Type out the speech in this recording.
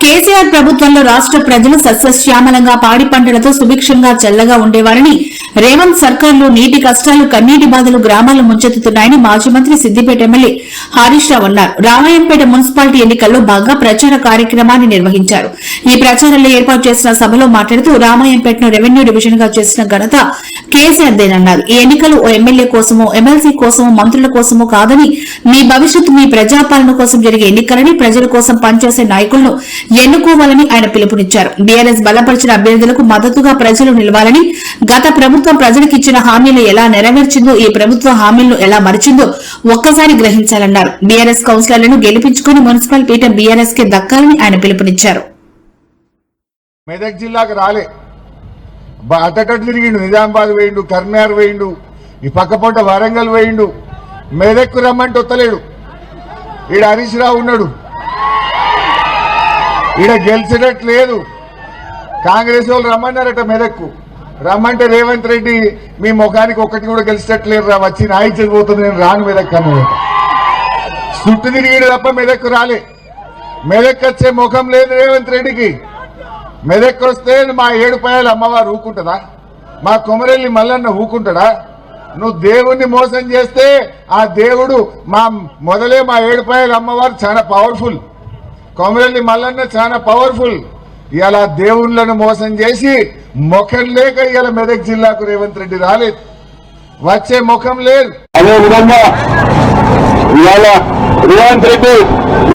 కేసీఆర్ ప్రభుత్వంలో రాష్ట్ర ప్రజలు సస్యశ్యామలంగా పాడి పంటలతో సుభిక్షంగా చల్లగా ఉండేవారని, రేవంత్ సర్కార్లో నీటి కష్టాలు కన్నీటి బాధలు గ్రామాలను ముంచెత్తుతున్నాయని మాజీ మంత్రి సిద్దిపేట ఎమ్మెల్యే హరీష్ రావు అన్నారు. రామాయంపేట మున్సిపాలిటీ ఎన్నికల్లో భాగంగా ప్రచార కార్యక్రమాన్ని నిర్వహించారు. ఈ ప్రచారంలో ఏర్పాటు చేసిన సభలో మాట్లాడుతూ రామాయంపేటను రెవెన్యూ డివిజన్ గా చేసిన ఘనత కేసీఆర్దేనన్నారు. ఈ ఎన్నికలు ఓ ఎమ్మెల్యే కోసమో, ఎమ్మెల్సీ కోసమో, మంత్రుల కోసమో కాదని మీ భవిష్యత్తు మీ ప్రజాపాలన కోసం జరిగే ఎన్నికలని, ప్రజల కోసం పనిచేసే నాయకులను ఎన్నుకోవాలని ఆయన పిలుపునిచ్చారు. బీఆర్ఎస్ బలపరిచిన అభ్యర్థులకు మద్దతుగా ప్రజలు నిలవాలని, గత ప్రభుత్వం ప్రజలకు ఇచ్చిన హామీలు ఎలా నెరవేర్చిందో, ఈ ప్రభుత్వం హామీలను ఎలా మరిచిందో ఒక్కసారి గ్రహించాలన్నారు. బీఆర్ఎస్ కౌన్సిలర్లను గెలిపించుకుని మున్సిపల్ పీఠం బీఆర్ఎస్ కి దక్కాలని ఆయన పిలుపునిచ్చారు. మెదక్ జిల్లాకు రాలే, అటకట్టు తిరిగిండు, నిజామాబాద్ వేయిండు, కర్నార్ వేయిండు, ఈ పక్కపొంట వరంగల్ వేయిండు, మెదక్కు రమ్మంటే వత్తలేడు. ఈడ హరీష్ రావు ఉన్నాడు, ఈడ గెలిచేటట్టు లేదు. కాంగ్రెస్ వాళ్ళు రమ్మన్నారట మెదక్కు, రమ్మంటే రేవంత్ రెడ్డి మీ ముఖానికి ఒక్కటి కూడా గెలిచేటట్లేదు రా, వచ్చి నాయిపోతుంది, నేను రాను మెదక్ అన్నది. చుట్టూ తిరిగిడు తప్ప మెదక్కు రాలే. మెదక్ వచ్చే ముఖం లేదు రేవంత్ రెడ్డికి. మెదక్ వస్తే మా ఏడుపాయల అమ్మవారు ఊకుంటుందా? మా కొమరెల్లి మల్లన్న ఊకుంటాడా? నువ్వు దేవుణ్ణి మోసం చేస్తే ఆ దేవుడు మొదలే మా ఏడుపాయల అమ్మవారు చాలా పవర్ఫుల్, కొమరెల్లి మల్లన్న చాలా పవర్ఫుల్. ఇలా దేవుళ్లను మోసం చేసి ముఖం లేక ఇవాళ మెదక్ జిల్లాకు రేవంత్ రెడ్డి రాలేదు, వచ్చే ముఖం లేదు. అదే విధంగా ఇవాళ రేవంత్ రెడ్డి